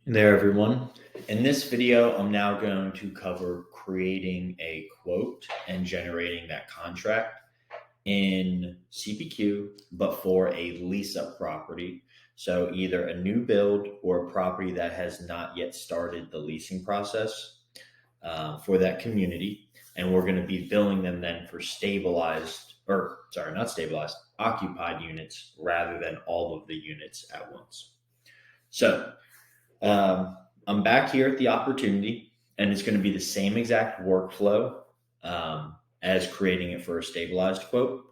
There, everyone. In this video, I'm now going to cover creating a quote and generating that contract in CPQ, but for a lease up property. So, either a new build or a property that has not yet started the leasing process for that community. And we're going to be billing them then for not stabilized, occupied units rather than all of the units at once. So, I'm back here at the opportunity, and it's going to be the same exact workflow as creating it for a stabilized quote.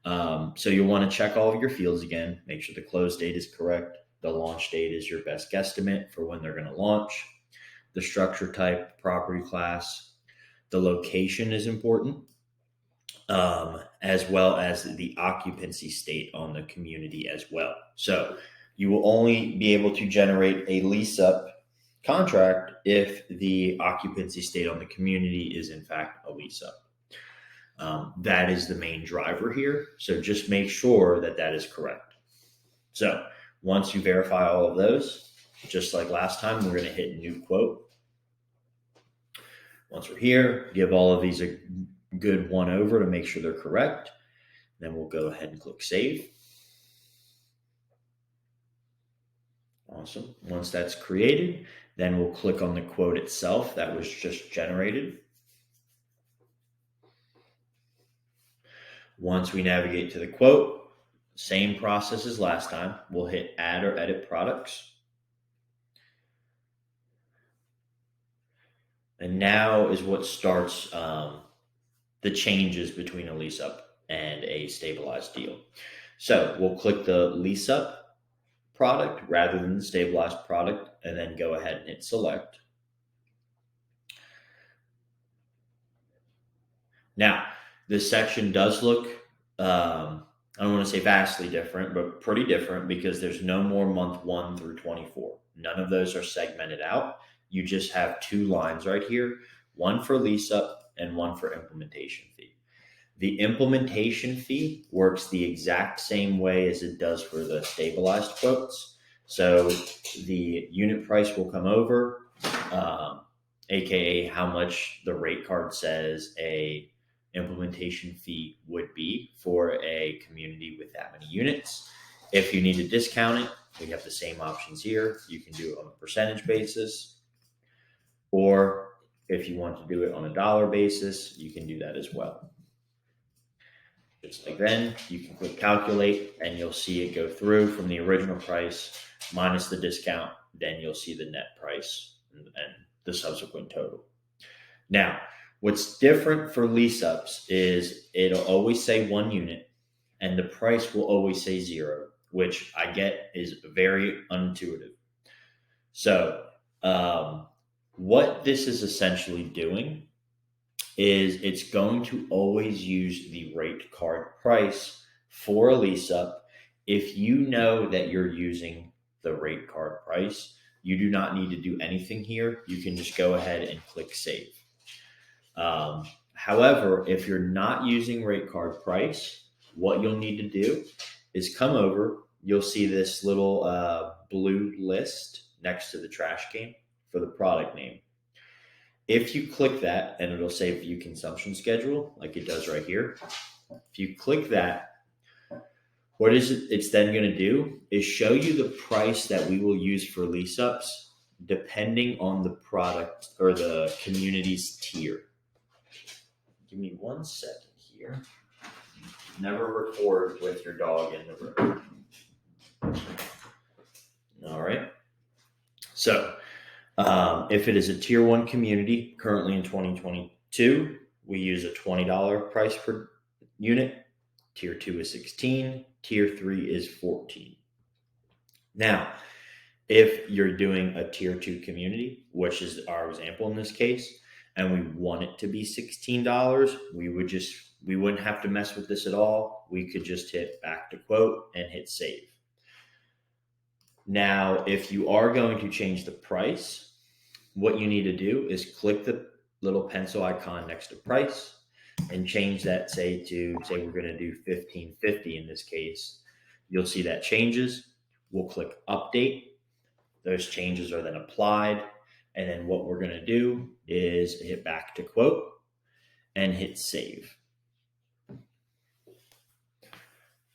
So you'll want to check all of your fields again, make sure the close date is correct. The launch date is your best guesstimate for when they're going to launch. The structure type, property class, the location is important, as well as the occupancy state on the community as well. So you will only be able to generate a lease up contract if the occupancy state on the community is in fact a lease up. That is the main driver here. So just make sure that that is correct. So once you verify all of those, just like last time, we're going to hit new quote. Once we're here, give all of these a good one over to make sure they're correct. Then we'll go ahead and click save. Awesome. Once that's created, then we'll click on the quote itself that was just generated. Once we navigate to the quote, same process as last time. We'll hit add or edit products. And now is what starts the changes between a lease up and a stabilized deal. So we'll click the lease up product rather than the stabilized product, and then go ahead and hit select. Now, this section does look, I don't want to say vastly different, but pretty different because there's no more month 1 through 24. None of those are segmented out. You just have two lines right here, one for lease up and one for implementation fee. The implementation fee works the exact same way as it does for the stabilized quotes. So the unit price will come over, aka how much the rate card says a implementation fee would be for a community with that many units. If you need to discount it, we have the same options here. You can do it on a percentage basis, or if you want to do it on a dollar basis, you can do that as well. Just like then, you can click calculate and you'll see it go through from the original price minus the discount. Then you'll see the net price and the subsequent total. Now, what's different for lease ups is it'll always say 1 unit and the price will always say 0, which I get is very unintuitive. So what this is essentially doing is it's going to always use the rate card price for a lease up. If you know that you're using the rate card price, you do not need to do anything here. You can just go ahead and click save. However, if you're not using rate card price, what you'll need to do is come over. You'll see this little blue list next to the trash can for the product name. If you click that, and it'll say view consumption schedule, like it does right here. If you click that, what is it? It's then going to do is show you the price that we will use for lease ups, depending on the product or the community's tier. Give me 1 second here. Never record with your dog in the room. All right. So, if it is a tier 1 community, currently in 2022, we use a $20 price per unit. Tier 2 is 16. Tier 3 is 14. Now, if you're doing a tier 2 community, which is our example in this case, and we want it to be $16, we wouldn't have to mess with this at all. We could just hit back to quote and hit save. Now, if you are going to change the price, what you need to do is click the little pencil icon next to price and change that, say we're going to do $15.50 in this case. You'll see that changes. We'll click update. Those changes are then applied. And then what we're going to do is hit back to quote and hit save.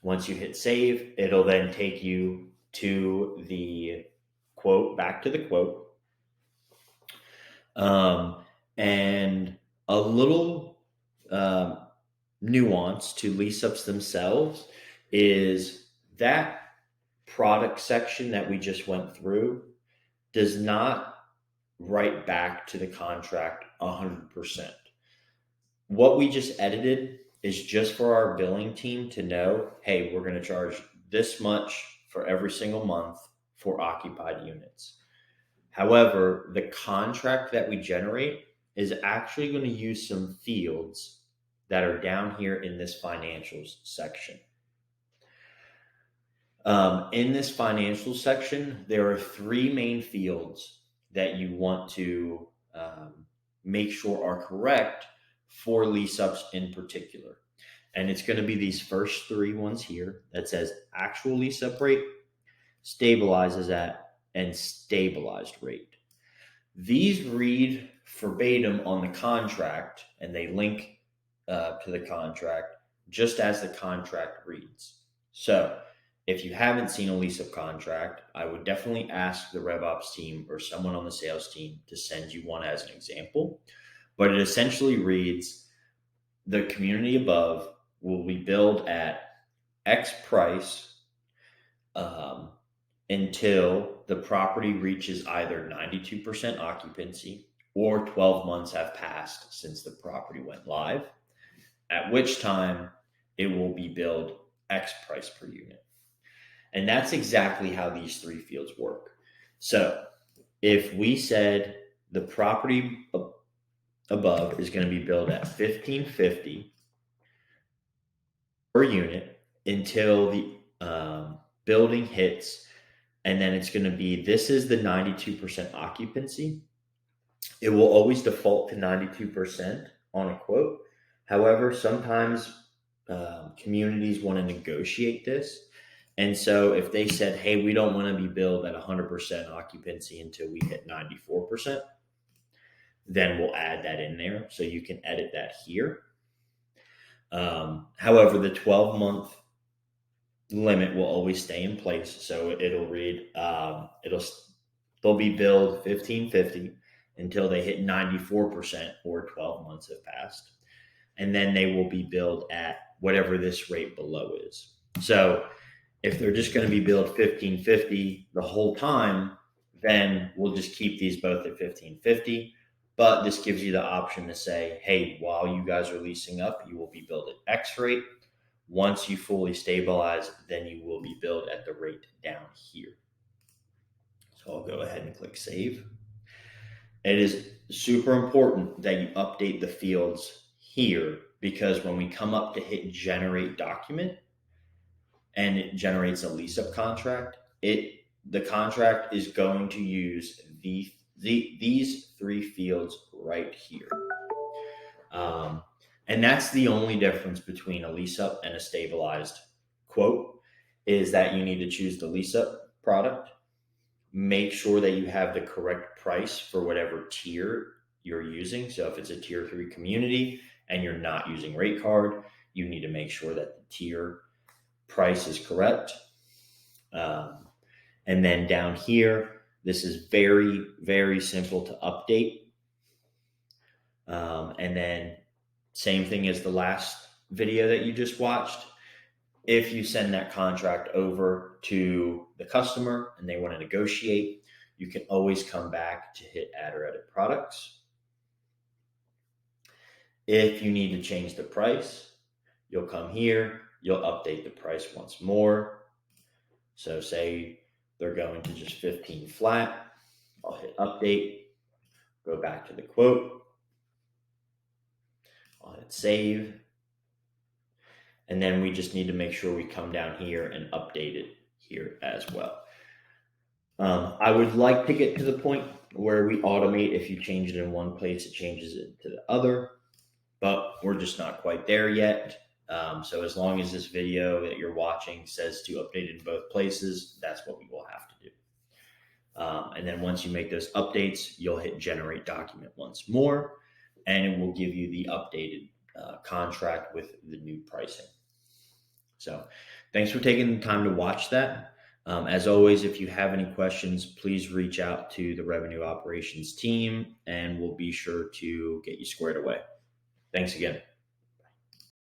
Once you hit save, it'll then take you to the quote, back to the quote. And a little nuance to lease ups themselves is that product section that we just went through does not write back to the contract 100%. What we just edited is just for our billing team to know, hey, we're going to charge this much for every single month for occupied units. However, the contract that we generate is actually going to use some fields that are down here in this financials section. In this financials section, there are three main fields that you want to make sure are correct for lease ups in particular. And it's going to be these first three ones here that says actual lease up rate, stabilizes at, and stabilized rate. These read verbatim on the contract, and they link to the contract just as the contract reads. So if you haven't seen a lease up contract, I would definitely ask the RevOps team or someone on the sales team to send you one as an example. But it essentially reads, the community above will be billed at X price until the property reaches either 92% occupancy or 12 months have passed since the property went live, at which time it will be billed X price per unit. And that's exactly how these three fields work. So if we said the property above is going to be billed at $1,550 per unit until the building hits, and then it's going to be, this is the 92% occupancy. It will always default to 92% on a quote. However, sometimes communities want to negotiate this. And so if they said, hey, we don't want to be billed at 100% occupancy until we hit 94%, then we'll add that in there. So you can edit that here. However, the 12-month limit will always stay in place. So it'll read, they'll be billed $1,550 until they hit 94% or 12 months have passed. And then they will be billed at whatever this rate below is. So if they're just going to be billed $1,550 the whole time, then we'll just keep these both at $1,550. But this gives you the option to say, hey, while you guys are leasing up, you will be billed at X rate. Once you fully stabilize, then you will be billed at the rate down here. So I'll go ahead and click save. It is super important that you update the fields here, because when we come up to hit generate document and it generates a lease up contract, the contract is going to use these three fields right here. And that's the only difference between a lease up and a stabilized quote, is that you need to choose the lease up product. Make sure that you have the correct price for whatever tier you're using. So if it's a tier 3 community and you're not using rate card, you need to make sure that the tier price is correct. And then down here, this is very, very simple to update. And then same thing as the last video that you just watched. If you send that contract over to the customer and they want to negotiate, you can always come back to hit add or edit products. If you need to change the price, you'll come here, you'll update the price once more. So say they're going to just 15 flat. I'll hit update, go back to the quote. I'll hit save. And then we just need to make sure we come down here and update it here as well. I would like to get to the point where we automate, if you change it in one place, it changes it to the other, but we're just not quite there yet. So as long as this video that you're watching says to update it in both places, that's what we will have to do. And then once you make those updates, you'll hit generate document once more, and it will give you the updated contract with the new pricing. So thanks for taking the time to watch that. As always, if you have any questions, please reach out to the revenue operations team and we'll be sure to get you squared away. Thanks again.